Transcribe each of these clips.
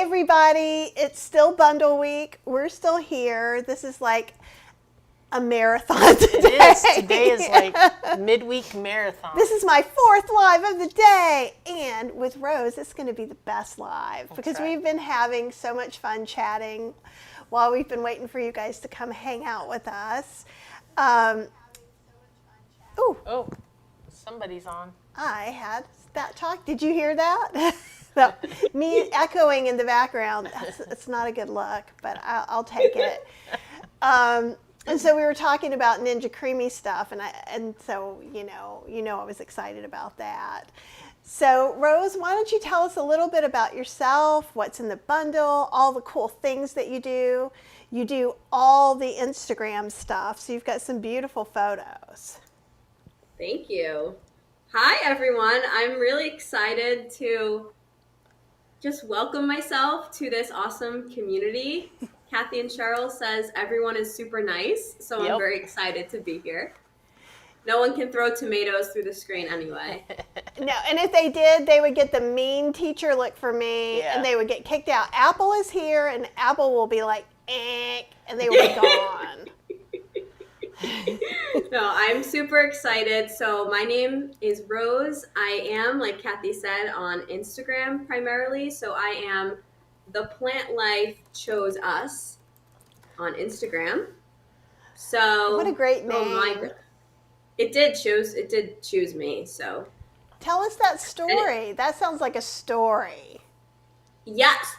Hey everybody, it's still bundle week. We're still here. This is like a marathon today. It is. Today is like midweek marathon. This is my fourth live of the day. And with Rose, it's going to be the best live because right. we've been having so much fun chatting while we've been waiting for you guys to come hang out with us. Oh, somebody's on. I had that talk. Did you hear that? No, me echoing in the background. It's not a good look, but I'll take it. And so we were talking about Ninja Creami stuff, and so you know I was excited about that. So Rose, why don't you tell us a little bit about yourself? What's in the bundle? All the cool things that you do. You do all the Instagram stuff, so you've got some beautiful photos. Thank you. Hi everyone. I'm really excited to just welcome myself to this awesome community. Kathy and Cheryl says everyone is super nice, so Yep. I'm very excited to be here. No one can throw tomatoes through the screen anyway. No, and if they did, they would get the mean teacher look for me, and they would get kicked out. Apple is here, and Apple will be like, eh, and they will be gone. No, I'm super excited. So my name is Rose. I am, like Kathy said, on Instagram primarily. So I am The Plant Life Chose Us on Instagram. So What a great name. It did choose me. So Tell us that story. That sounds like a story. yes,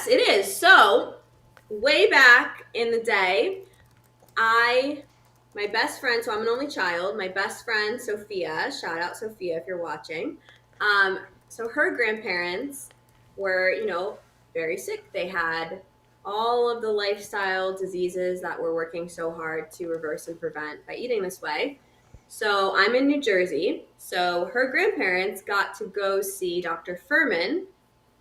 it is. So way back in the day, my best friend, so I'm an only child, my best friend, Sophia, shout out Sophia if you're watching. So her grandparents were, very sick. They had all of the lifestyle diseases that we're working so hard to reverse and prevent by eating this way. So I'm in New Jersey. So her grandparents got to go see Dr. Furman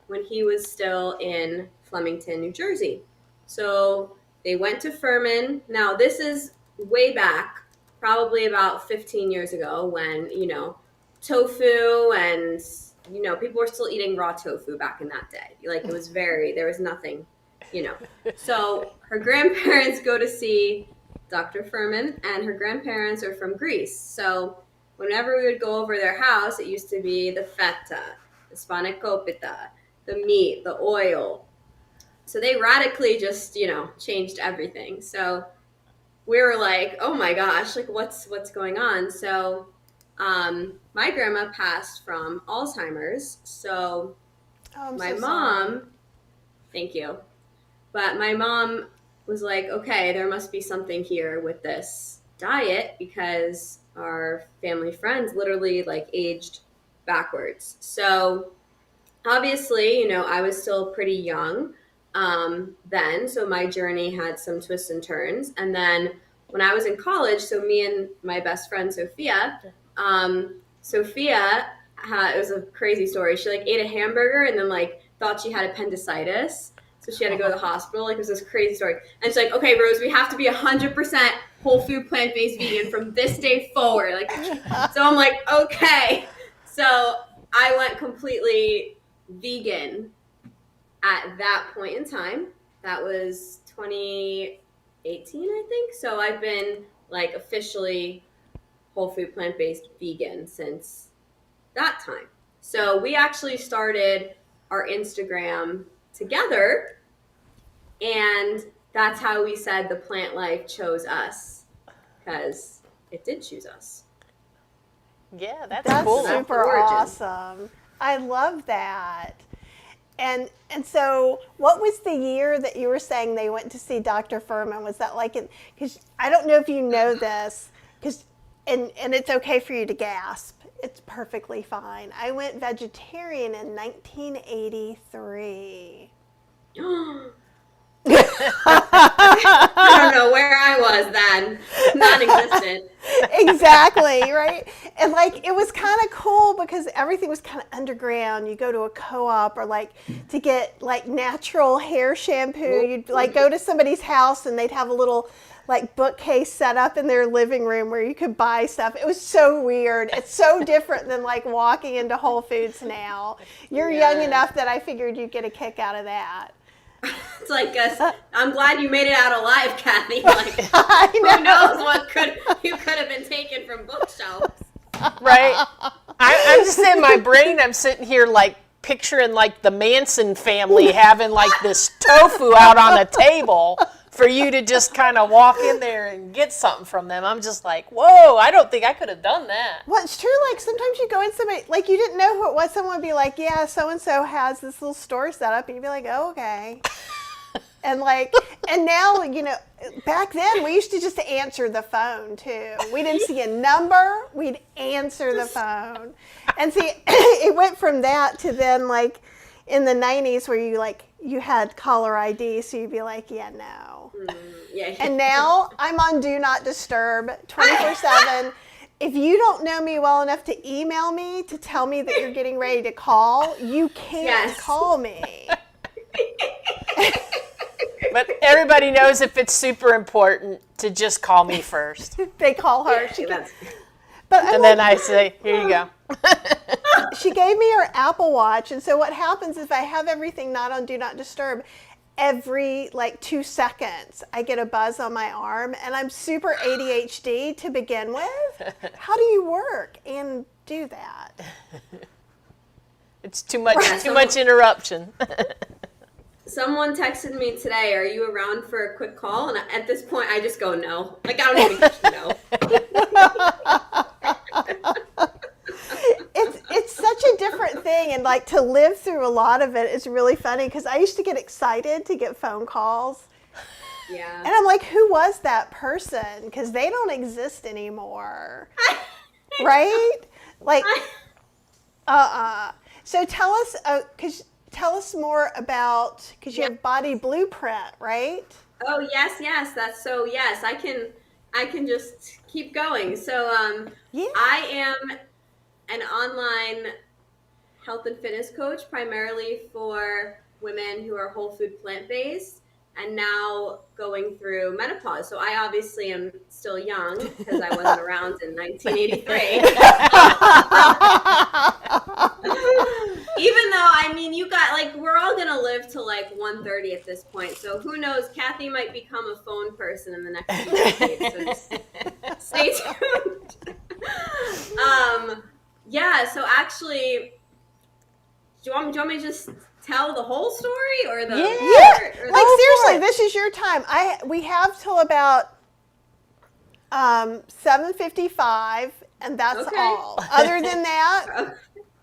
when he was still in Flemington, New Jersey. So they went to Furman. Now, this is way back, probably about 15 years ago when, tofu and, people were still eating raw tofu back in that day. Like, it was there was nothing, So her grandparents go to see Dr. Furman, and her grandparents are from Greece. So whenever we would go over their house, it used to be the feta, the spanakopita, the meat, the oil. So they radically just, changed everything. So we were like, oh my gosh, like what's going on? So my grandma passed from Alzheimer's. So my mom, thank you. But my mom was like, okay, there must be something here with this diet because our family friends literally like aged backwards. So obviously, I was still pretty young then, so my journey had some twists and turns. And then when I was in college, so me and my best friend Sophia, it was a crazy story. She like ate a hamburger and then like thought she had appendicitis, so she had to go to the hospital. Like it was this crazy story. And she's like, okay, Rose, we have to be 100% whole food, plant-based vegan from this day forward. Like, so I'm like, okay. So I went completely vegan at that point in time. That was 2018, I think. So I've been like officially whole food plant-based vegan since that time. So we actually started our Instagram together, and that's how we said the plant life chose us, because it did choose us. Yeah, that's cool. cool. Super awesome. I love that. And so what was the year that you were saying they went to see Dr. Furman? Was that like, because I don't know if you know this, and it's okay for you to gasp. It's perfectly fine. I went vegetarian in 1983. I don't know where I was then. Non-existent. Exactly, right? And like it was kind of cool because everything was kind of underground. You go to a co-op or like to get like natural hair shampoo. You'd like go to somebody's house and they'd have a little like bookcase set up in their living room where you could buy stuff. It was so weird. It's so different than like walking into Whole Foods now. You're young enough that I figured you'd get a kick out of that. It's like, I'm glad you made it out alive, Kathy. Like, who knows what you could have been taken from bookshelves. Right? I'm just in my brain, I'm sitting here like picturing like the Manson family having like this tofu out on the table for you to just kind of walk in there and get something from them. I'm just like, whoa, I don't think I could have done that. Well, it's true. Like sometimes you go in somebody, like you didn't know who it was. Someone would be like, yeah, so-and-so has this little store set up. And you'd be like, oh, okay. And like, and now, you know, back then we used to just answer the phone too. We didn't see a number, we'd answer the phone. And see, it went from that to then like in the 90s where you had caller ID, so you'd be like, yeah, no. Yeah. And now I'm on Do Not Disturb 24/7. If you don't know me well enough to email me to tell me that you're getting ready to call, you can't call me. But everybody knows if it's super important to just call me first. They call her. And then I say, here you go. She gave me her Apple Watch, and so what happens is if I have everything not on Do Not Disturb, every like 2 seconds I get a buzz on my arm, and I'm super ADHD to begin with. How do you work and do that? It's too much interruption. Someone texted me today, are you around for a quick call? And at this point, I just go, no. Like, I don't even know. It's such a different thing, and like to live through a lot of it is really funny because I used to get excited to get phone calls. Yeah. And I'm like, who was that person? Because they don't exist anymore. Right? Like, So tell us, tell us more about, because you have Body Blueprint, right? Oh, yes. That's so, yes, I can just keep going. So I am an online health and fitness coach primarily for women who are whole food plant-based and now going through menopause. So I obviously am still young because I wasn't around in 1983. Even though, I mean, you got, like, we're all going to live to, like, 130 at this point. So who knows? Kathy might become a phone person in the next few decades. So just stay tuned. Yeah, so actually, do you want me to just tell the whole story or the... Yeah. Like, seriously, this is your time. We have till about 7:55, and that's all. Other than that,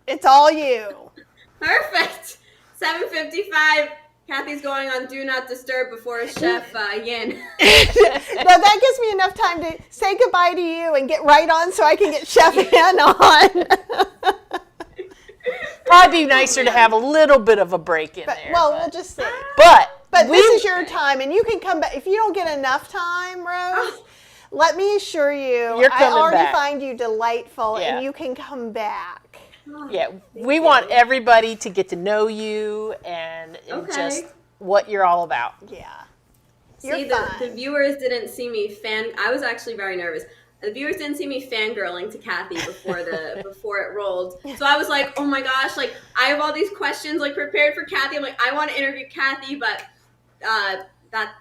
it's all you. Perfect. 7:55. Kathy's going on Do Not Disturb before Chef Yin. Now that gives me enough time to say goodbye to you and get right on so I can get Chef Yin on. Probably be nicer to have a little bit of a break in there. Well, we'll just see. But this is your time, and you can come back. If you don't get enough time, Rose, let me assure you, You're I coming already back. find you delightful, and you can come back. Yeah, we want everybody to get to know you and just what you're all about. Yeah. See, the viewers didn't see me I was actually very nervous. The viewers didn't see me fangirling to Kathy before it rolled. So I was like, oh my gosh, like I have all these questions like prepared for Kathy. I'm like, I want to interview Kathy, but that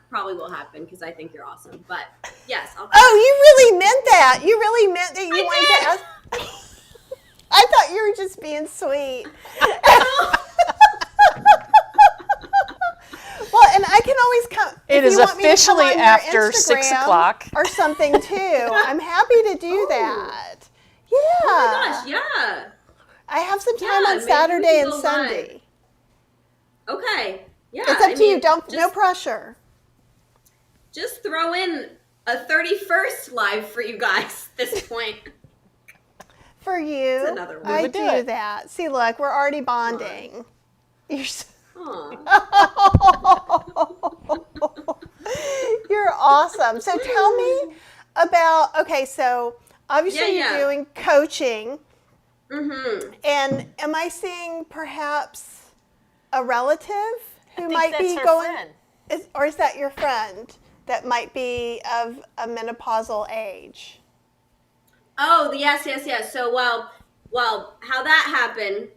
probably will happen because I think you're awesome. But yes, I'll you really meant that. You really meant that you wanted to ask. I thought you were just being sweet. Well, and I can always come. It is officially after 6 o'clock. Or something too. I'm happy to do that. Yeah. Oh my gosh, yeah. I have some time on Saturday and Sunday. Okay. Yeah. It's up to you. No pressure. Just throw in a 31st live for you guys at this point. For you, another one. I do that. See, look, we're already bonding. You're so... You're awesome. So tell me about, okay, so obviously Yeah, you're yeah. doing coaching, Mm-hmm. and am I seeing perhaps a relative I who think might that's be her going, friend. or is that your friend that might be of a menopausal age? Oh, yes, yes, yes. So, how that happened,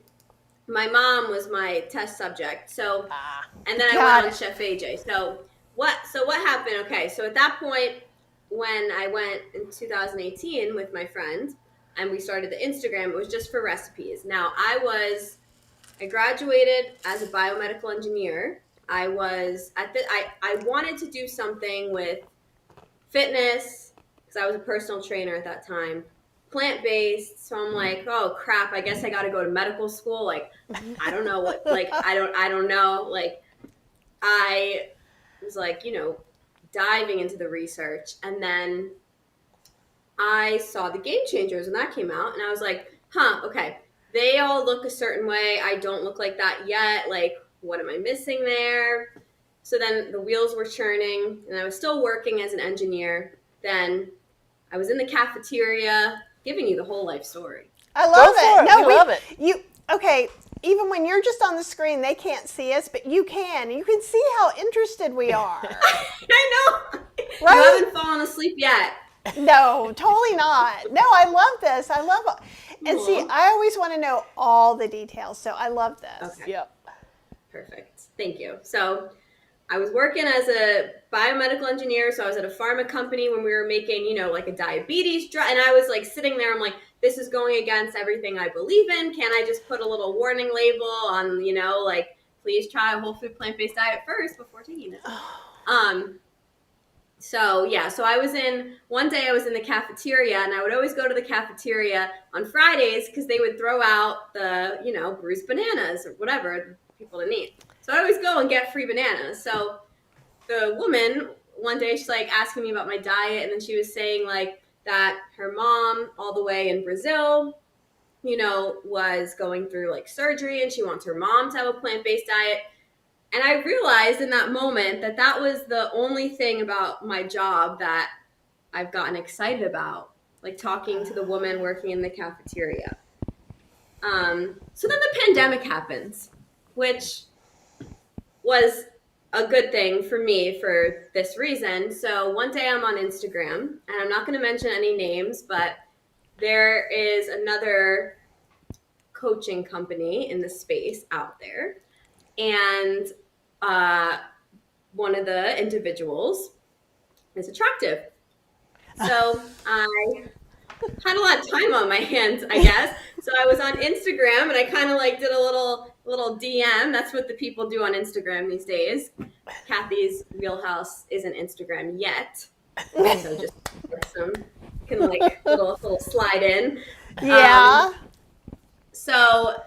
my mom was my test subject. So, Ah, and then I went Got on it. Chef AJ. So what happened? Okay, so at that point, when I went in 2018 with my friend and we started the Instagram, it was just for recipes. Now, I graduated as a biomedical engineer. I wanted to do something with fitness because I was a personal trainer at that time, plant based. So I'm like, oh crap, I guess I got to go to medical school. Like, I don't know what, like, I don't know. Like, I was like, diving into the research. And then I saw the Game Changers when that came out. And I was like, huh, okay. They all look a certain way. I don't look like that yet. Like, what am I missing there? So then the wheels were churning, and I was still working as an engineer. Then I was in the cafeteria, giving you the whole life story. I love Go for it. it. No, We love it. Okay, even when you're just on the screen, they can't see us, but you can. You can see how interested we are. I know. Right? You haven't fallen asleep yet. No, totally not. No, I love this. I love it. And see, Aw. I always want to know all the details, so I love this. Okay. yep. Perfect. Thank you. So I was working as a biomedical engineer. So I was at a pharma company when we were making, like a diabetes drug. And I was like sitting there, I'm like, this is going against everything I believe in. Can I just put a little warning label on, like, please try a whole food plant-based diet first before taking it? So one day I was in the cafeteria, and I would always go to the cafeteria on Fridays because they would throw out the, bruised bananas or whatever people didn't eat. So I'd always go and get free bananas. So the woman, one day, she's like asking me about my diet, and then she was saying like that her mom, all the way in Brazil, was going through like surgery, and she wants her mom to have a plant-based diet. And I realized in that moment that that was the only thing about my job that I've gotten excited about, like talking to the woman working in the cafeteria. So then the pandemic happens, which was a good thing for me for this reason. So one day I'm on Instagram, and I'm not going to mention any names, but there is another coaching company in the space out there. And one of the individuals is attractive. So I had a lot of time on my hands, I guess. So I was on Instagram, and I kind of like did a little DM. That's what the people do on Instagram these days. Kathy's wheelhouse isn't Instagram yet, so just some can like little slide in. Yeah. So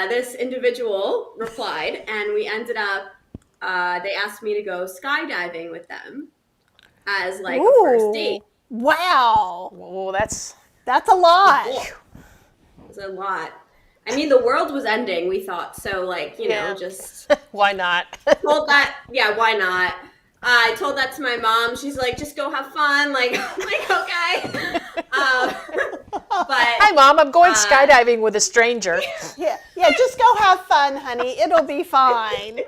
this individual replied, and we ended up. They asked me to go skydiving with them as like a first date. Wow. Oh, that's That's a lot. It was a lot. I mean, the world was ending, we thought. So, like, Yeah. just why not? told that. Yeah, why not? I told that to my mom. She's like, just go have fun. Like, I'm like, okay. But Hi, Mom. I'm going skydiving with a stranger. Yeah, just go have fun, honey. It'll be fine.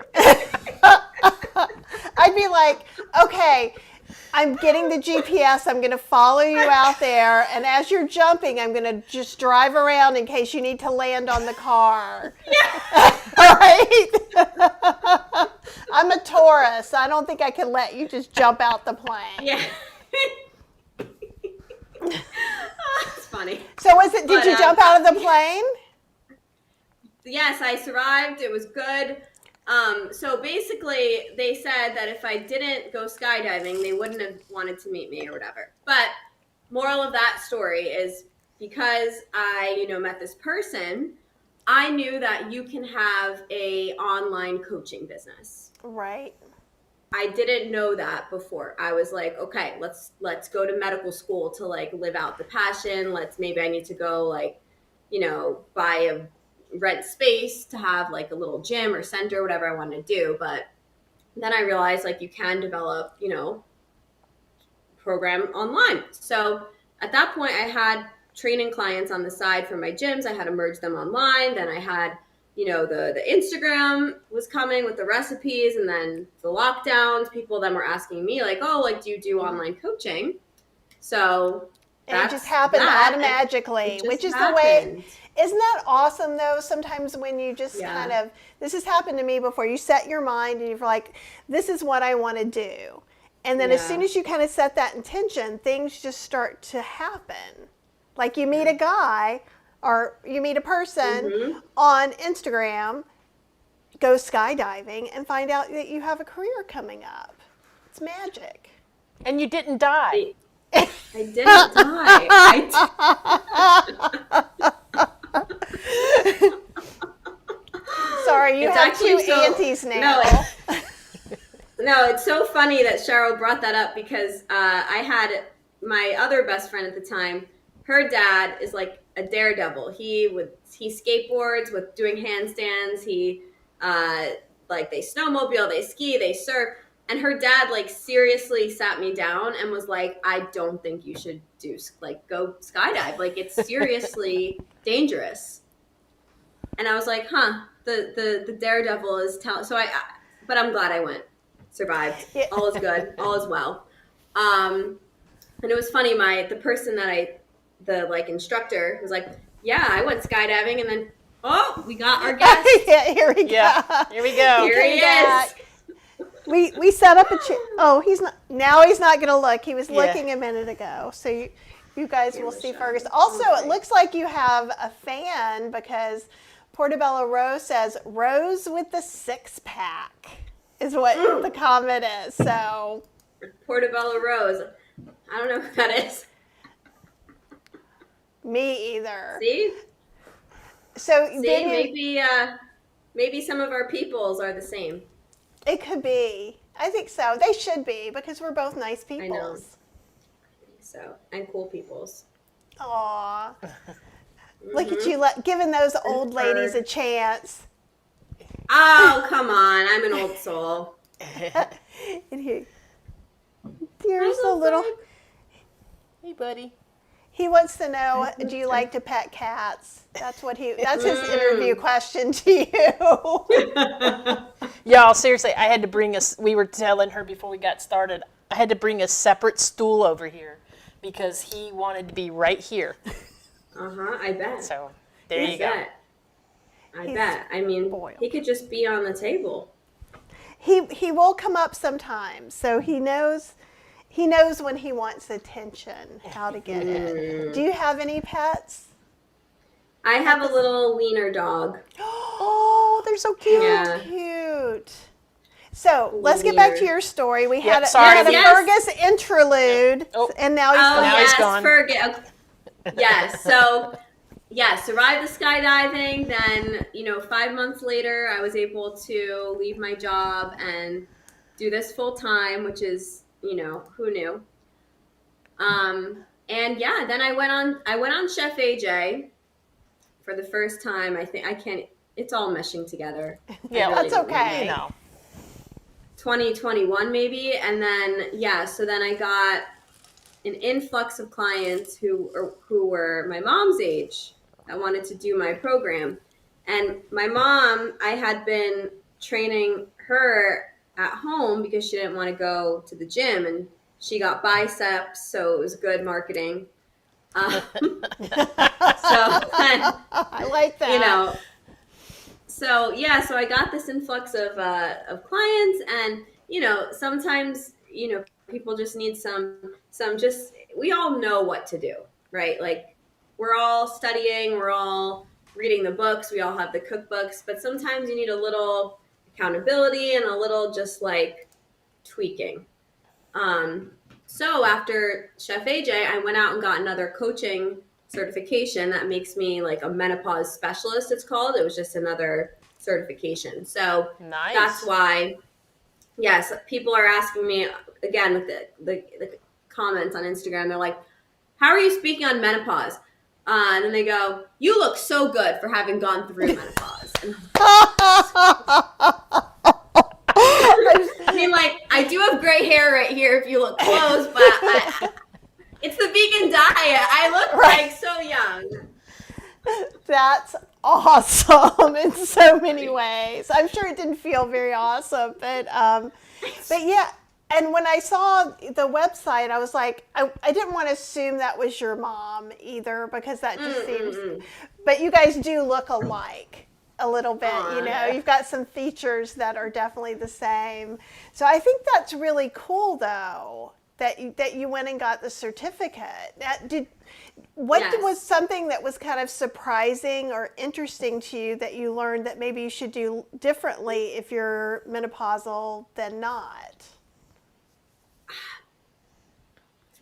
I'd be like, okay, I'm getting the GPS. I'm going to follow you out there. And as you're jumping, I'm going to just drive around in case you need to land on the car. Yeah. All right? I'm a Taurus. I don't think I can let you just jump out the plane. yeah. It's funny. So did you jump out of the plane? Yes, I survived. It was good. So basically, they said that if I didn't go skydiving, they wouldn't have wanted to meet me or whatever. But moral of that story is because I, met this person, I knew that you can have a online coaching business. Right. I didn't know that before. I was like, okay, let's go to medical school to like live out the passion. Maybe I need to go like, buy rent space to have like a little gym or center, whatever I want to do. But then I realized like you can develop, program online. So at that point, I had training clients on the side for my gyms. I had to merge them online. Then I had, the Instagram was coming with the recipes, and then the lockdowns. People then were asking me like, oh, like, do you do online coaching? So and it just happened automatically, which is the way. Isn't that awesome though? Sometimes when you just kind of, this has happened to me before, you set your mind and you're like, this is what I want to do. And then as soon as you kind of set that intention, things just start to happen. Like you meet a guy or you meet a person on Instagram, go skydiving, and find out that you have a career coming up. It's magic. And you didn't die. I didn't die. Sorry, you have two aunties now. No, it's so funny that Cheryl brought that up because I had my other best friend at the time. Her dad is like a daredevil. He skateboards with doing handstands. He they snowmobile, they ski, they surf. And her dad like seriously sat me down and was like, I don't think you should go skydive. Like it's seriously dangerous. And I was like, the daredevil is telling. But I'm glad I went. Survived. Yeah. All is good. All is well. And it was funny. The person that the instructor was like, yeah, I went skydiving, and then we got our guest. Here we go. Here we go. Here he is. We set up a chair. Oh, he's not. Now he's not going to look. He was looking a minute ago. So you guys will see Fergus. Also, it looks like you have a fan because Portobello Rose says Rose with the 6-pack is what the comment is. So Portobello Rose. I don't know who that is. Me either. See? So maybe some of our peoples are the same. It could be. I think so. They should be because we're both nice peoples. I know. So, and cool peoples. Aw. Look at you giving those old ladies a chance. Oh, come on. I'm an old soul. And here, here's the little... Hey, buddy. He wants to know, do you like to pet cats? That's his interview question to you. Y'all, seriously, I had to bring we were telling her before we got started, I had to bring a separate stool over here because he wanted to be right here. I bet. So, there you go. I bet. I mean, he could just be on the table. He will come up sometimes, so he knows when he wants attention, how to get it. Do you have any pets? I have a little wiener dog. Oh, they're so cute. Yeah. Cute. So let's get back to your story. We had a Fergus interlude, and now he's gone. Fergus. Yes. So, survived the skydiving. Then, 5 months later, I was able to leave my job and do this full time, which is, who knew? And then I went on Chef AJ for the first time. It's all meshing together. Yeah, really that's okay. 2021 maybe. And then, so then I got an influx of clients who were my mom's age that wanted to do my program. And my mom, I had been training her at home because she didn't want to go to the gym, and she got biceps, so it was good marketing. So I like that. So I got this influx of clients, and sometimes people just need some we all know what to do, right? Like we're all studying, we're all reading the books, we all have the cookbooks, but sometimes you need a little accountability and a little just like tweaking. So after Chef AJ, I went out and got another coaching certification that makes me like a menopause specialist, it's called. It was just another certification. So nice. That's why, yes, people are asking me again with the comments on Instagram. They're like, how are you speaking on menopause? And then they go, you look so good for having gone through menopause. awesome in so many ways. I'm sure it didn't feel very awesome, but yeah. And when I saw the website, I was like, I didn't want to assume that was your mom either, because that just seems. But you guys do look alike a little bit. Aw. You know, you've got some features that are definitely the same. So I think that's really cool, though, that you went and got the certificate. What Yes. was something that was kind of surprising or interesting to you that you learned that maybe you should do differently if you're menopausal than not?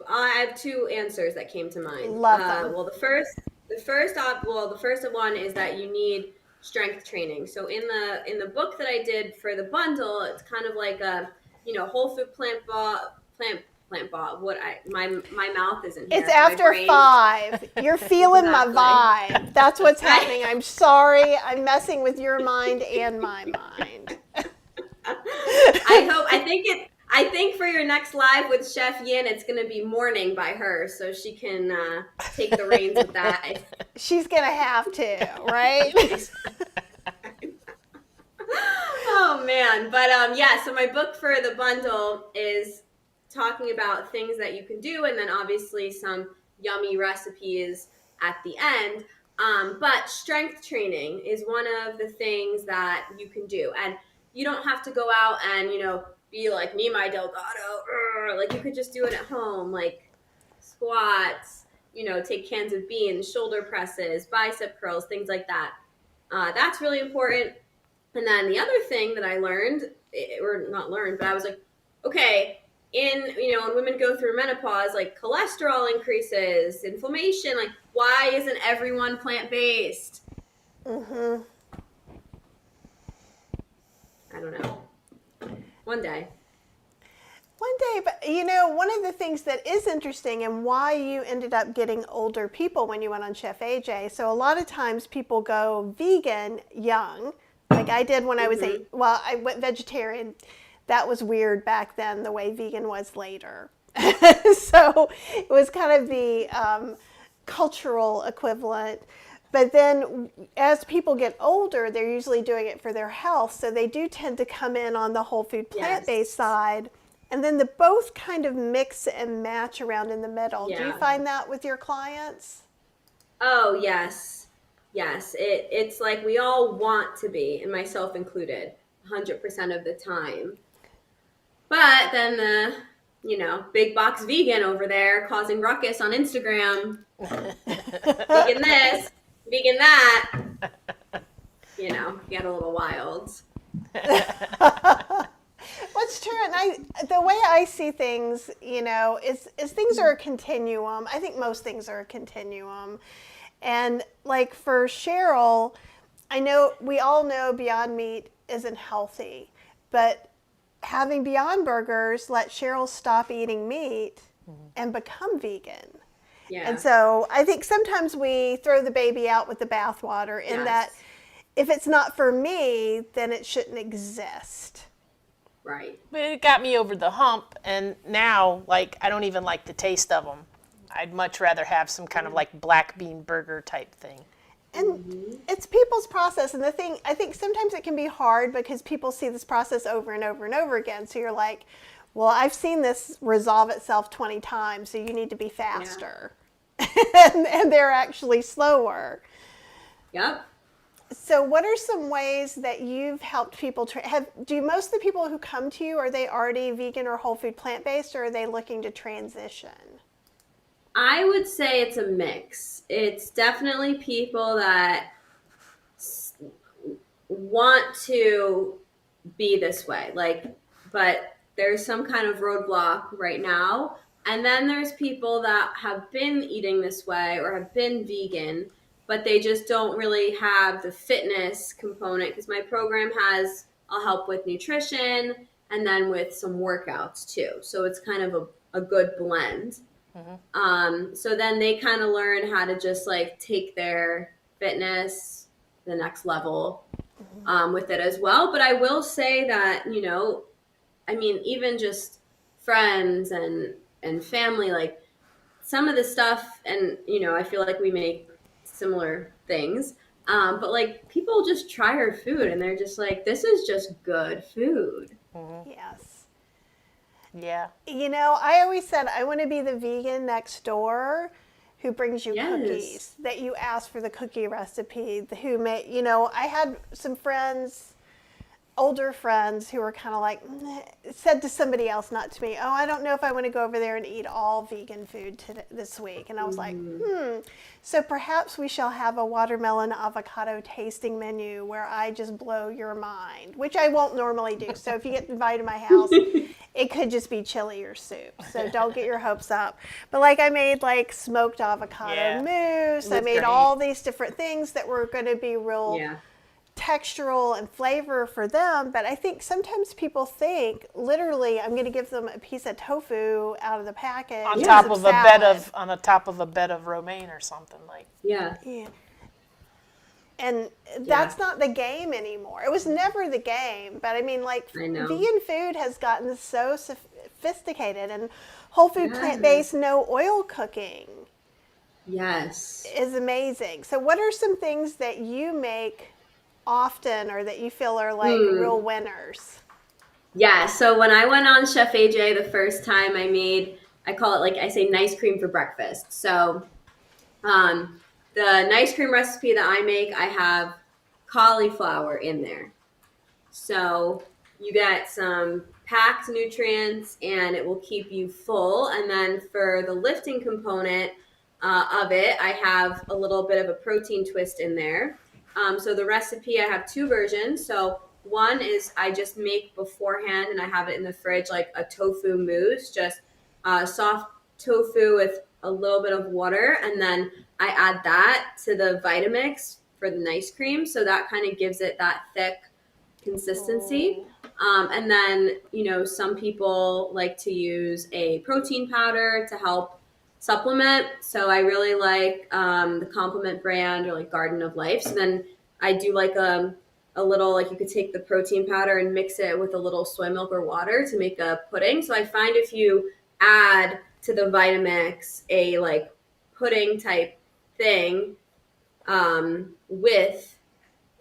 I have two answers that came to mind. Love them. Well, the first one is that you need strength training. So in the book that I did for the bundle, it's kind of like a whole food plant ball. My mouth isn't here. It's after 5. You're feeling Exactly. my vibe. That's what's happening. I'm sorry. I'm messing with your mind and my mind. I think for your next live with Chef Yin, it's going to be morning by her, so she can take the reins with that. She's going to have to, right? Oh man, but yeah. So my book for the bundle is talking about things that you can do, and then obviously some yummy recipes at the end. But strength training is one of the things that you can do, and you don't have to go out and be like Nimai Delgado. Like, you could just do it at home, like squats, take cans of beans, shoulder presses, bicep curls, things like that. That's really important. And then the other thing that I learned, or not learned, but I was like, okay, when women go through menopause, like cholesterol increases, inflammation, like why isn't everyone plant-based? Mm-hmm. I don't know. One day, but one of the things that is interesting and why you ended up getting older people when you went on Chef AJ. So a lot of times people go vegan young, like I did when I was I went vegetarian. That was weird back then, the way vegan was later. So it was kind of the cultural equivalent. But then as people get older, they're usually doing it for their health. So they do tend to come in on the whole food plant-based side. And then the both kind of mix and match around in the middle. Yeah. Do you find that with your clients? Oh, yes. Yes. It's like we all want to be, and myself included, 100% of the time. But then the, big box vegan over there causing ruckus on Instagram. Vegan this, vegan that. Get a little wild. What's true, and the way I see things, is things are a continuum. I think most things are a continuum. And like for Cheryl, we all know Beyond Meat isn't healthy, but having Beyond Burgers let Cheryl stop eating meat and become vegan. Yeah. And so I think sometimes we throw the baby out with the bathwater in that if it's not for me, then it shouldn't exist. Right. But it got me over the hump, and now, like, I don't even like the taste of them. I'd much rather have some kind of like black bean burger type thing. And it's people's process. And the thing, I think sometimes it can be hard because people see this process over and over and over again. So you're like, well, I've seen this resolve itself 20 times, so you need to be faster. Yeah. and they're actually slower. Yep. So what are some ways that you've helped people, do most of the people who come to you, are they already vegan or whole food plant-based, or are they looking to transition? I would say it's a mix. It's definitely people that want to be this way, but there's some kind of roadblock right now. And then there's people that have been eating this way or have been vegan, but they just don't really have the fitness component, because my program I'll help with nutrition and then with some workouts too. So it's kind of a good blend. Mm-hmm. So then they kind of learn how to just like take their fitness the next level with it as well. But I will say that, even just friends and family, like some of the stuff, and, I feel like we make similar things. But like people just try her food and they're just like, this is just good food. Yes. Yeah. You know, I always said I want to be the vegan next door who brings you Yes. cookies, that you ask for the cookie recipe, who made, you know, I had some friends, older friends who were kind of like, said to somebody else, not to me, oh, I don't know if I want to go over there and eat all vegan food this week. And I was like, So perhaps we shall have a watermelon avocado tasting menu where I just blow your mind, which I won't normally do. So if you get invited to my house, it could just be chili or soup. So don't get your hopes up. But like I made like smoked avocado mousse. I made great. all these different things that were going to be real textural and flavor for them. But I think sometimes people think literally I'm going to give them a piece of tofu out of the package On and top some of a salad. bed of romaine or something like. Yeah. Yeah. And that's not the game anymore. It was never the game, but I mean, like, I know. vegan food has gotten so sophisticated, and whole food, plant-based, no oil cooking Yes. is amazing. So what are some things that you make often or that you feel are like real winners? Yeah, so when I went on Chef AJ the first time, I call it like, I say nice cream for breakfast. So the nice cream recipe that I make, I have cauliflower in there. So you get some packed nutrients and it will keep you full. And then for the lifting component of it, I have a little bit of a protein twist in there. So the recipe, I have two versions. So one is I just make beforehand and I have it in the fridge like a tofu mousse, just soft tofu with a little bit of water. And then I add that to the Vitamix for the nice cream. So that kind of gives it that thick consistency. And then, you know, some people like to use a protein powder to help supplement. So I really like the Complement brand or like Garden of Life. So then I do like a little, like you could take the protein powder and mix it with a little soy milk or water to make a pudding. So I find if you add to the Vitamix a like pudding type thing with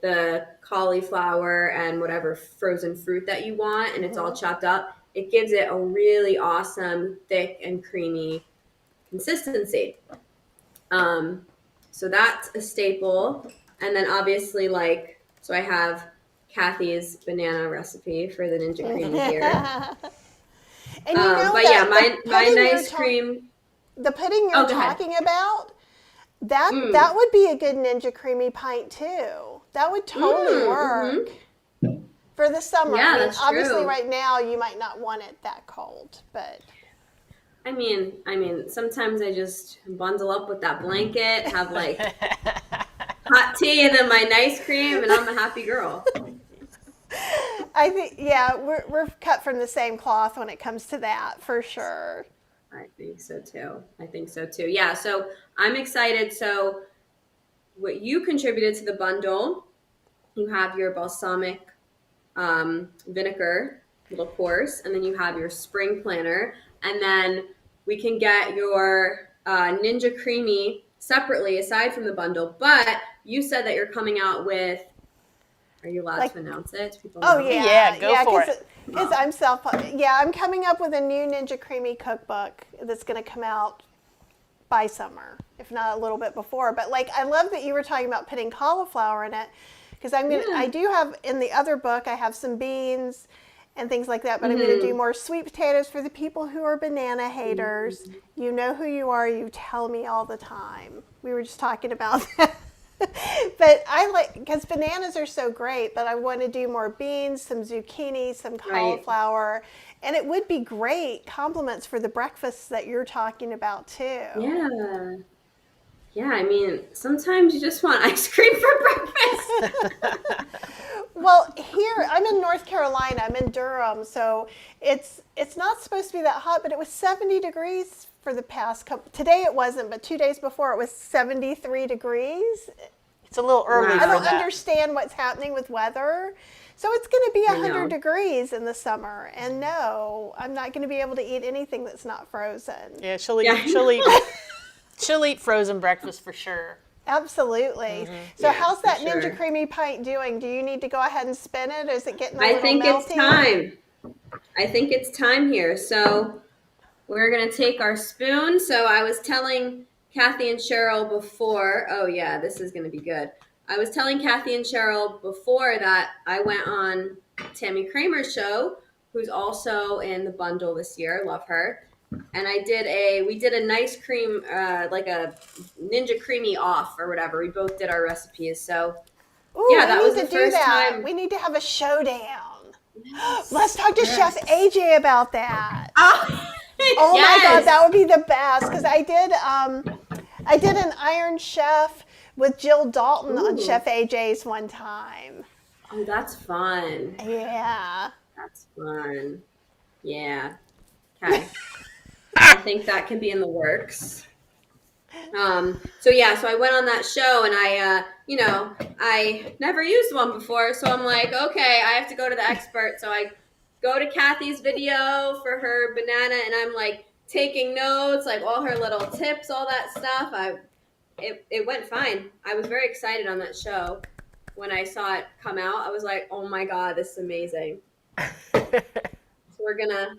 the cauliflower and whatever frozen fruit that you want, and it's all chopped up, it gives it a really awesome, thick and creamy consistency. So that's a staple. And then obviously, like, so I have Kathy's banana recipe for the Ninja Creamy here. And you know but that yeah, the my pudding nice cream. the pudding you're go ahead. talking about, that would be a good Ninja Creamy pint too. That would totally work for the summer. Yeah, I mean, that's obviously true. right now you might not want it that cold, but I mean, sometimes I just bundle up with that blanket, have like hot tea and then my nice cream, and I'm a happy girl. I think we're cut from the same cloth when it comes to that for sure. I think so too. Yeah, so I'm excited. So what you contributed to the bundle, you have your balsamic vinegar little course, and then you have your spring planner, and then we can get your Ninja Creamy separately aside from the bundle. But you said that you're coming out with, are you allowed to announce it? People know? Yeah, go for it. Because I'm coming up with a new Ninja Creamy cookbook that's going to come out by summer, if not a little bit before. But like, I love that you were talking about putting cauliflower in it, because I do have in the other book, I have some beans and things like that, but I'm going to do more sweet potatoes for the people who are banana haters. You know who you are. You tell me all the time. We were just talking about that. But I like, because bananas are so great, but I want to do more beans, some zucchini, some cauliflower, and it would be great compliments for the breakfasts that you're talking about too. Yeah, I mean, sometimes you just want ice cream for breakfast. Well, here I'm in North Carolina. I'm in Durham, so it's not supposed to be that hot, but it was 70 degrees for the past couple. Today it wasn't, but 2 days before it was 73 degrees. It's a little early for I don't that. understand what's happening with weather. So it's going to be 100 know. degrees in the summer, and no, I'm not going to be able to eat anything that's not frozen. Yeah, she'll eat frozen breakfast for sure. Absolutely. So Yeah, how's for that sure. Ninja Creamy pint doing? Do you need to go ahead and spin it? Or is it getting a I little think melty? it's time. I think it's time here. So we're going to take our spoon. So I was telling Kathy and Cheryl before, oh yeah, this is going to be good. I was telling Kathy and Cheryl before that I went on Tammy Kramer's show, who's also in the bundle this year. Love her. And we did a nice cream, like a Ninja Creamy off or whatever. We both did our recipes. So Ooh, yeah, we that need was to the do first that. time. We need to have a showdown. Yes. Let's talk to Chef Yes. AJ about that. Oh, Oh my God, yes. that would be the best. Because I did an Iron Chef with Jill Dalton on Ooh. Chef AJ's one time. Oh, that's fun. Yeah. That's fun. Yeah. Okay. I think that can be in the works. So I went on that show and I never used one before. So I'm like, okay, I have to go to the expert. So I go to Kathy's video for her banana and I'm like taking notes, like all her little tips, all that stuff. It went fine. I was very excited on that show. When I saw it come out, I was like, oh my God, this is amazing. So we're gonna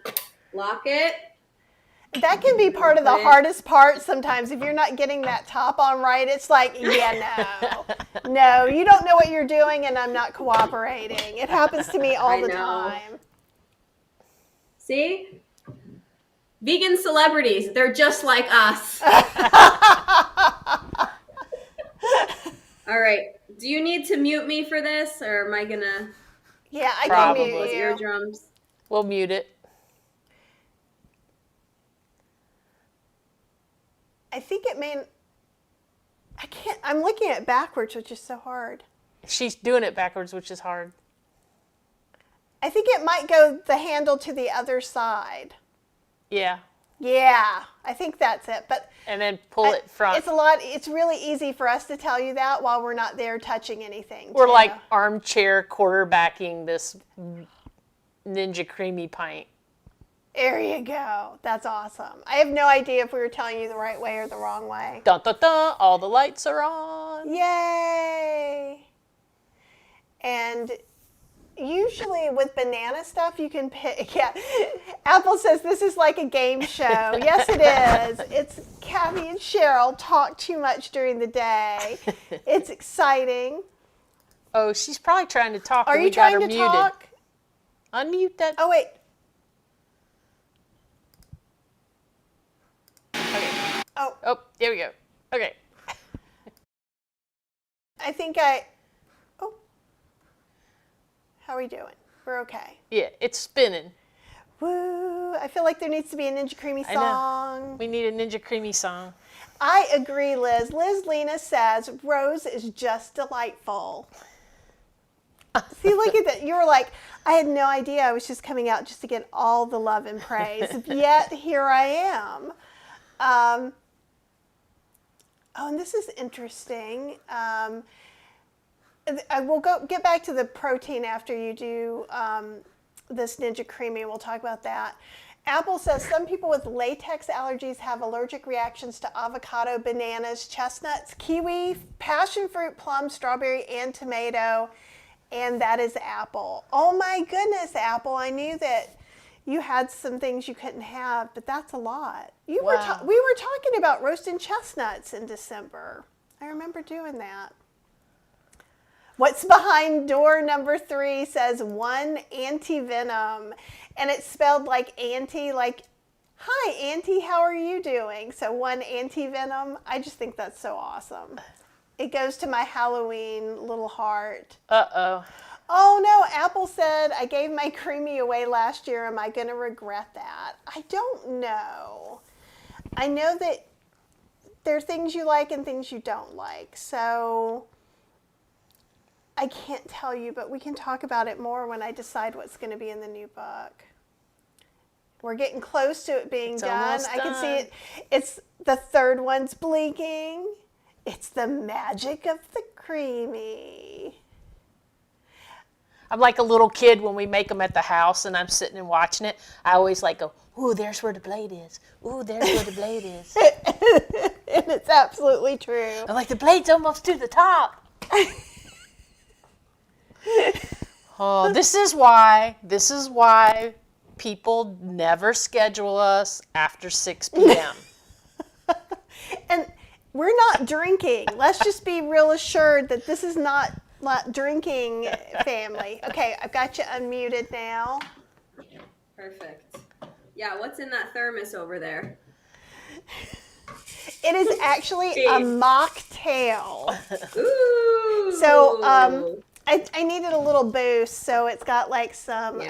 lock it. That can be part of the hardest part sometimes. If you're not getting that top on right, it's like, yeah, no, you don't know what you're doing and I'm not cooperating. It happens to me all the time. See? Vegan celebrities, they're just like us. All right. Do you need to mute me for this or am I gonna Yeah, I Probably. can mute those you. eardrums? We'll mute it. I think it may. I can't. I'm looking at it backwards, which is so hard. She's doing it backwards, which is hard. I think it might go the handle to the other side. Yeah. Yeah, I think that's it. But And then pull it front. It's really easy for us to tell you that while we're not there touching anything. We're too. like armchair quarterbacking this Ninja Creamy pint. There you go. That's awesome. I have no idea if we were telling you the right way or the wrong way. Dun dun dun! All the lights are on. Yay! And usually with banana stuff, you can pick. Yeah, Apple says this is like a game show. Yes, it is. It's Kathy and Cheryl talk too much during the day. It's exciting. Oh, she's probably trying to talk. Are and you we got trying her to muted. talk? Unmute that. Oh wait. Okay. Oh, Oh, there we go. Okay. I think Oh. How are we doing? We're okay. Yeah, it's spinning. Woo! I feel like there needs to be a Ninja Creamy I know. song. We need a Ninja Creamy song. I agree, Liz. Liz Lena says Rose is just delightful. See, look at that. You were like, I had no idea I was just coming out just to get all the love and praise. Yet here I am. Oh, and this is interesting. I will get back to the protein after you do this Ninja Creamy. We'll talk about that. Apple says some people with latex allergies have allergic reactions to avocado, bananas, chestnuts, kiwi, passion fruit, plum, strawberry, and tomato. And that is Apple. Oh my goodness, Apple. I knew that you had some things you couldn't have, but that's a lot. We were talking about roasting chestnuts in December. I remember doing that. What's behind door number 3 says one anti-venom, and it's spelled like anti, like, hi, Auntie, how are you doing? So one anti-venom. I just think that's so awesome. It goes to my Halloween little heart. Uh-oh. Oh no, Apple said, I gave my creamy away last year. Am I going to regret that? I don't know. I know that there are things you like and things you don't like. So I can't tell you, but we can talk about it more when I decide what's going to be in the new book. We're getting close to it being done. I can see it. It's the third one's blinking. It's the magic of the creamy. I'm like a little kid when we make them at the house and I'm sitting and watching it. I always like go, ooh, there's where the blade is. Ooh, there's where the blade is. And it's absolutely true. I'm like, the blade's almost to the top. Oh, this is why people never schedule us after 6 p.m. And we're not drinking. Let's just be real assured that this is not drinking family. Okay, I've got you unmuted now. Perfect. Yeah, what's in that thermos over there? It is actually a mocktail. Ooh. So I needed a little boost, so it's got like some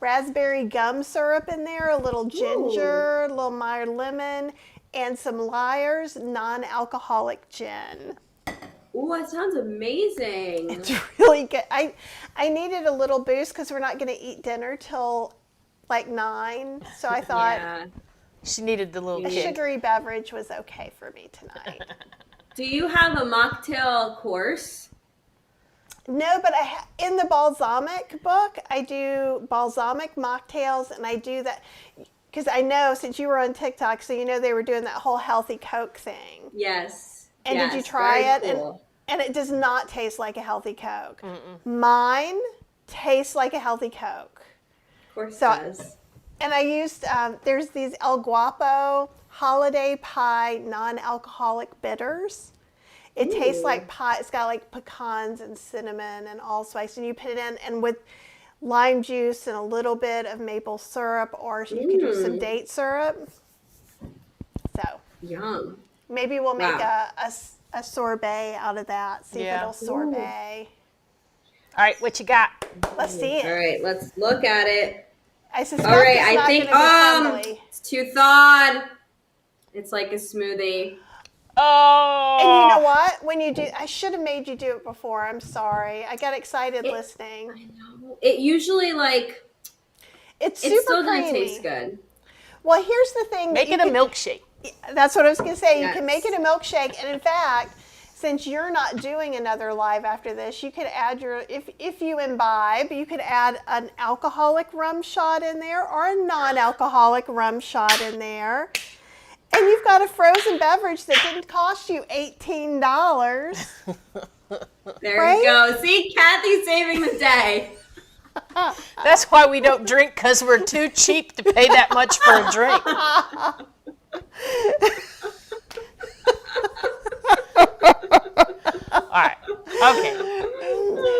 raspberry gum syrup in there, a little ginger, a little Meyer lemon, and some Lyre's non-alcoholic gin. Ooh, that sounds amazing. It's really good. I needed a little boost because we're not going to eat dinner till like 9, so I thought She needed the little a kick. sugary beverage was okay for me tonight. Do you have a mocktail course? No, but in the balsamic book, I do balsamic mocktails, and I do that because I know since you were on TikTok, so you know they were doing that whole healthy Coke thing. Yes. And yes, did you try it? Cool. And it does not taste like a healthy Coke. Mine tastes like a healthy Coke. Of course So- it does. And I used, there's these El Guapo Holiday Pie non-alcoholic bitters. It tastes like pie. It's got like pecans and cinnamon and allspice. And you put it in, and with lime juice and a little bit of maple syrup, or you could do some date syrup. So Yum. maybe we'll make a sorbet out of that. See if it'll sorbet. All right, what you got? Let's see it. All right, let's look at it. I suspect All right, it's I not think gonna be friendly. it's too thawed. It's like a smoothie. Oh. And you know what? When you do, I should have made you do it before. I'm sorry. I got excited listening. It usually It's it super still creamy. doesn't taste good. Well, here's the thing. Make it a milkshake. That's what I was going to say. You Yes. can make it a milkshake. And in fact, since you're not doing another live after this, you could add if you imbibe, you could add an alcoholic rum shot in there or a non-alcoholic rum shot in there. And you've got a frozen beverage that didn't cost you $18. There Right? you go. See, Kathy's saving the day. That's why we don't drink, because we're too cheap to pay that much for a drink. All right. Okay.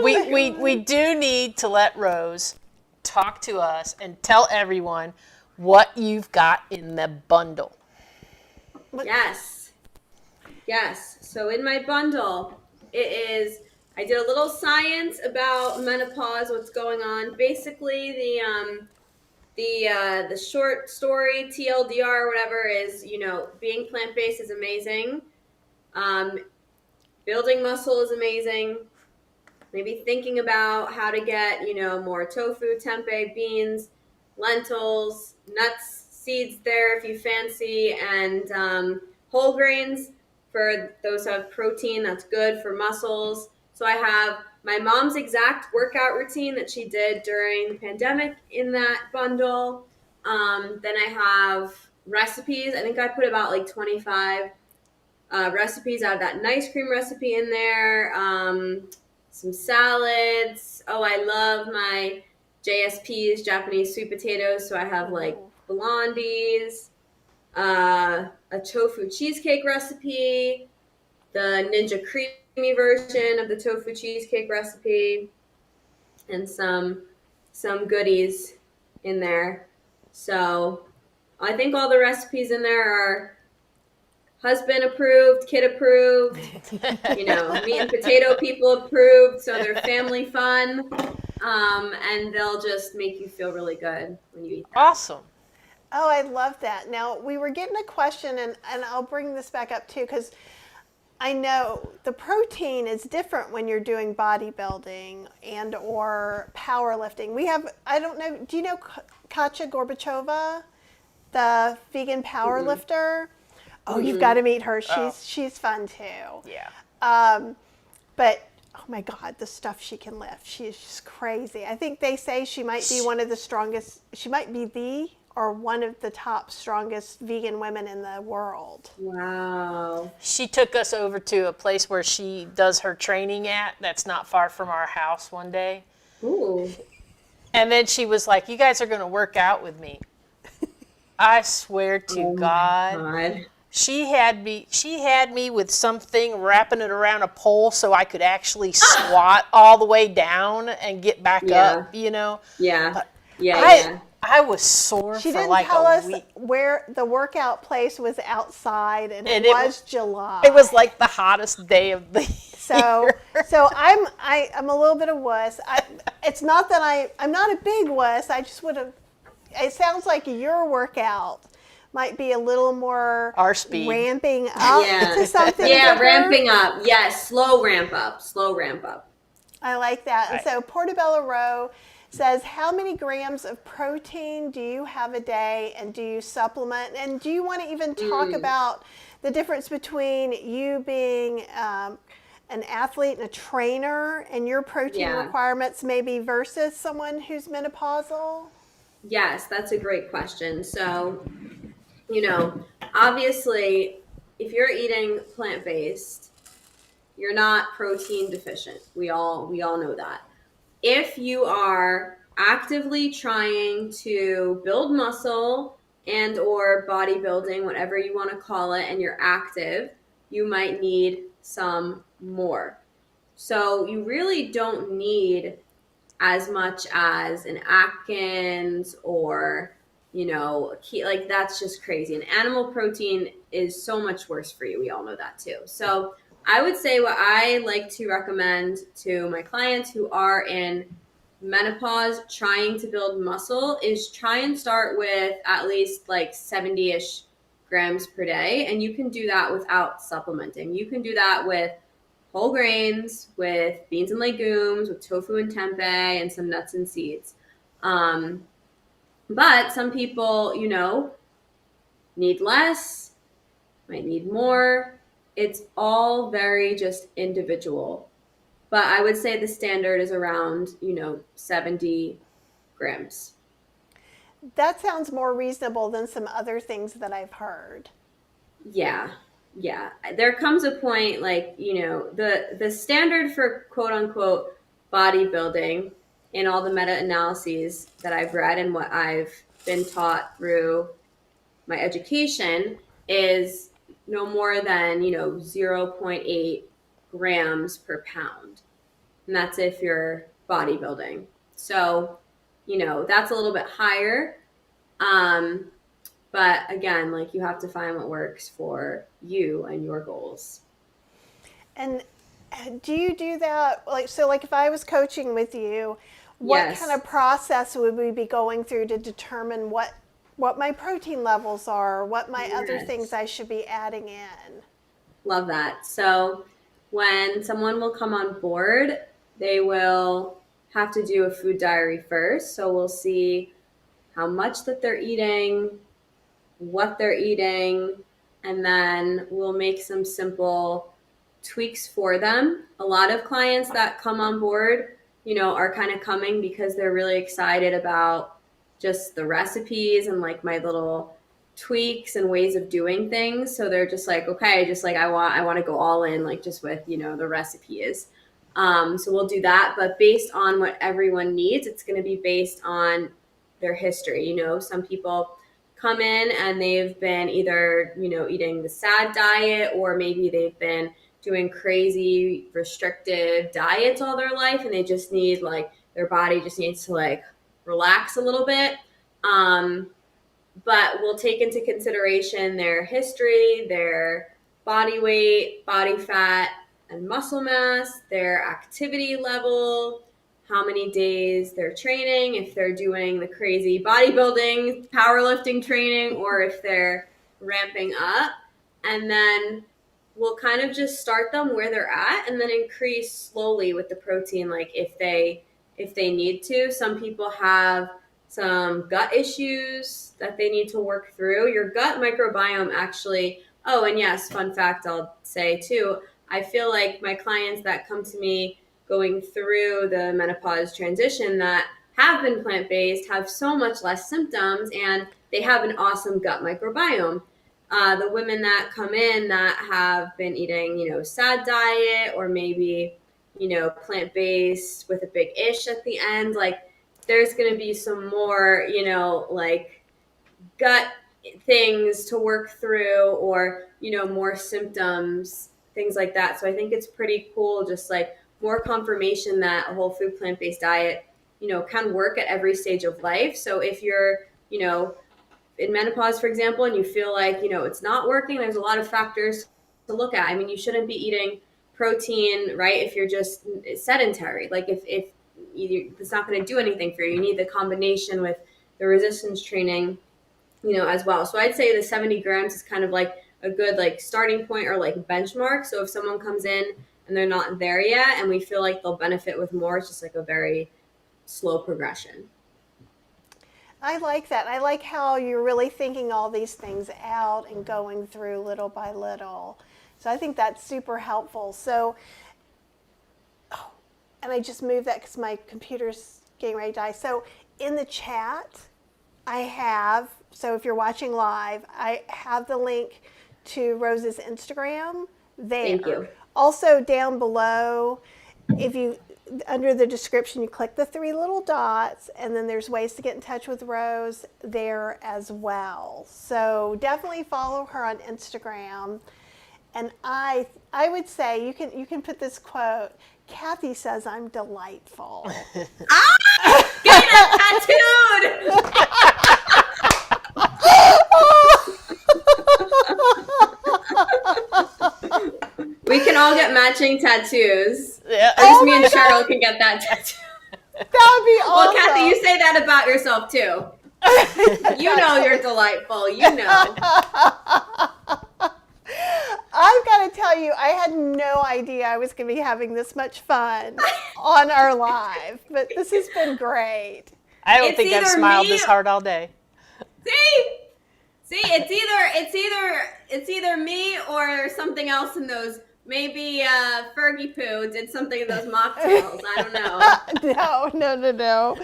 We do need to let Rose talk to us and tell everyone what you've got in the bundle. Yes. Yes. So in my bundle, I did a little science about menopause, what's going on. Basically, the short story, TLDR, whatever, is, being plant-based is amazing. Building muscle is amazing. Maybe thinking about how to get, more tofu, tempeh, beans, lentils, nuts, seeds there if you fancy, and whole grains for those who have protein. That's good for muscles. So I have my mom's exact workout routine that she did during the pandemic in that bundle. Then I have recipes. I think I put about like 25 recipes out of that nice cream recipe in there. Some salads. Oh, I love my JSPs, Japanese sweet potatoes. So I have like blondies, a tofu cheesecake recipe, the Ninja Creamy version of the tofu cheesecake recipe, and some goodies in there. So I think all the recipes in there are husband approved, kid approved, meat and potato people approved, so they're family fun, and they'll just make you feel really good when you eat them. Awesome. Oh, I love that. Now, we were getting a question, and I'll bring this back up too, because I know the protein is different when you're doing bodybuilding and or powerlifting. We have, I don't know, do you know Katya Gorbachova, the vegan powerlifter? Oh, you've got to meet her. She's fun too. Yeah. But oh my God, the stuff she can lift. She is just crazy. I think they say she might be one of the strongest, she might be the or one of the top strongest vegan women in the world. Wow. She took us over to a place where she does her training at, that's not far from our house one day. Ooh. And then she was like, you guys are going to work out with me. I swear to Oh God. my God. She had me with something wrapping it around a pole so I could actually squat all the way down and get back up, you know. Yeah. But Yeah. I was sore She for didn't like tell a us week. where the workout place was outside, and it And was July. It was like the hottest day of the So, year. so I'm a little bit of wuss. It's not that I'm not a big wuss. I just would have. It sounds like your workout might be a little more Our speed. ramping up Yeah. to something. Yeah, bigger. ramping up. Yes, slow ramp up. I like that. And Right. so Portobello Row says, how many grams of protein do you have a day, and do you supplement? And do you want to even talk about the difference between you being an athlete and a trainer and your protein requirements maybe versus someone who's menopausal? Yes, that's a great question. So, obviously, if you're eating plant-based, you're not protein deficient. We all know that. If you are actively trying to build muscle and or bodybuilding, whatever you want to call it, and you're active, you might need some more. So you really don't need as much as an Atkins or, like that's just crazy. And animal protein is so much worse for you. We all know that too. So I would say what I like to recommend to my clients who are in menopause trying to build muscle is try and start with at least like 70-ish grams per day. And you can do that without supplementing. You can do that with whole grains, with beans and legumes, with tofu and tempeh, and some nuts and seeds. But some people, need less, might need more. It's all very just individual. But I would say the standard is around, 70 grams. That sounds more reasonable than some other things that I've heard. Yeah. There comes a point like, the standard for quote unquote bodybuilding in all the meta-analyses that I've read and what I've been taught through my education is no more than, 0.8 grams per pound. And that's if you're bodybuilding. So, that's a little bit higher. But again, like you have to find what works for you and your goals. And do you do that? Like if I was coaching with you, what kind of process would we be going through to determine what my protein levels are, what my other things I should be adding in? Love that. So when someone will come on board, they will have to do a food diary first. So we'll see how much that they're eating, what they're eating, and then we'll make some simple tweaks for them. A lot of clients that come on board, are kind of coming because they're really excited about just the recipes and like my little tweaks and ways of doing things. So they're just like, okay, just like I want to go all in, like just with, the recipes. So we'll do that, but based on what everyone needs, it's going to be based on their history. Some people come in and they've been either, eating the SAD diet, or maybe they've been doing crazy restrictive diets all their life and they just need like their body just needs to like relax a little bit. But we'll take into consideration their history, their body weight, body fat, and muscle mass, their activity level, how many days they're training, if they're doing the crazy bodybuilding, powerlifting training, or if they're ramping up. And then we'll kind of just start them where they're at and then increase slowly with the protein, like if they need to. Some people have some gut issues that they need to work through. Your gut microbiome actually, oh, and yes, fun fact I'll say too, I feel like my clients that come to me going through the menopause transition that have been plant-based have so much less symptoms, and they have an awesome gut microbiome. The women that come in that have been eating, sad diet, or maybe, plant-based with a big ish at the end, like there's going to be some more, like gut things to work through, or, more symptoms, things like that. So I think it's pretty cool, just like more confirmation that a whole food plant-based diet, can work at every stage of life. So if you're, in menopause, for example, and you feel like, it's not working, there's a lot of factors to look at. I mean, you shouldn't be eating protein, right? If you're just sedentary, like if it's not going to do anything for you, you need the combination with the resistance training, as well. So I'd say the 70 grams is kind of like a good like starting point or like benchmark. So if someone comes in and they're not there yet and we feel like they'll benefit with more, it's just like a very slow progression. I like that. I like how you're really thinking all these things out and going through little by little. So I think that's super helpful. So, and I just moved that because my computer's getting ready to die. So in the chat, I have, so if you're watching live, I have the link to Rose's Instagram there. Thank you. Also down below, if you, under the description, you click the 3 little dots, and then there's ways to get in touch with Rose there as well. So definitely follow her on Instagram. And I would say you can put this quote, Kathy says I'm delightful. Get it tattooed! We can all get matching tattoos. Yeah. Or just me and Cheryl can get that tattoo. That would be awesome. Well, Kathy, you say that about yourself too. You know you're delightful. You know. I've got to tell you, I had no idea I was going to be having this much fun on our live, but this has been great. I don't think I've smiled this hard all day. See, it's either me or something else in those. Maybe Fergie Poo did something in those mocktails. I don't know. No.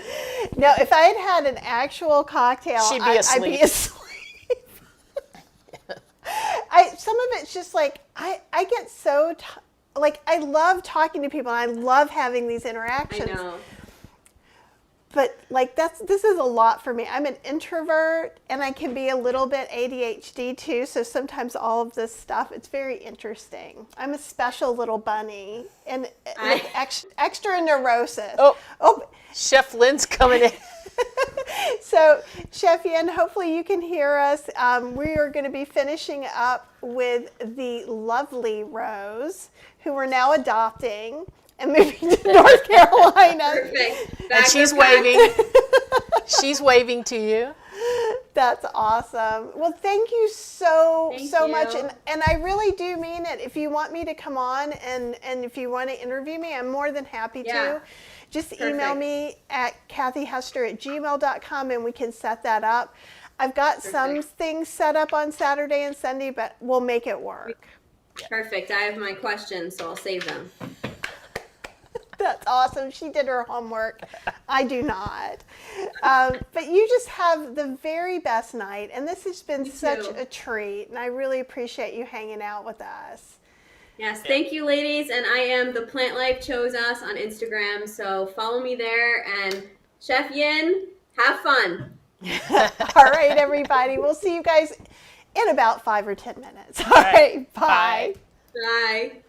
No, if I had an actual cocktail, She'd be asleep. I'd be asleep. Some of it's just like, I get so, I love talking to people, and I love having these interactions. I know. But this is a lot for me. I'm an introvert, and I can be a little bit ADHD too. So sometimes all of this stuff, it's very interesting. I'm a special little bunny, and with extra neurosis. Oh, Chef Lynn's coming in. So, Chef Yin, hopefully you can hear us. We are going to be finishing up with the lovely Rose, who we're now adopting and moving to North Carolina. Perfect. And she's waving. She's waving to you. That's awesome. Well, thank you so much. you. And I really do mean it. If you want me to come on and if you want to interview me, I'm more than happy to. Just email me at kathyhester@gmail.com and we can set that up. I've got some things set up on Saturday and Sunday, but we'll make it work. Perfect. I have my questions, so I'll save them. That's awesome. She did her homework. I do not. But you just have the very best night. And this has been such a treat. And I really appreciate you hanging out with us. Yes, thank you, ladies. And I am The Plant Life Chose Us on Instagram. So follow me there. And Chef Yin, have fun. All right, everybody. We'll see you guys in about 5 or 10 minutes. All right. Bye. Bye.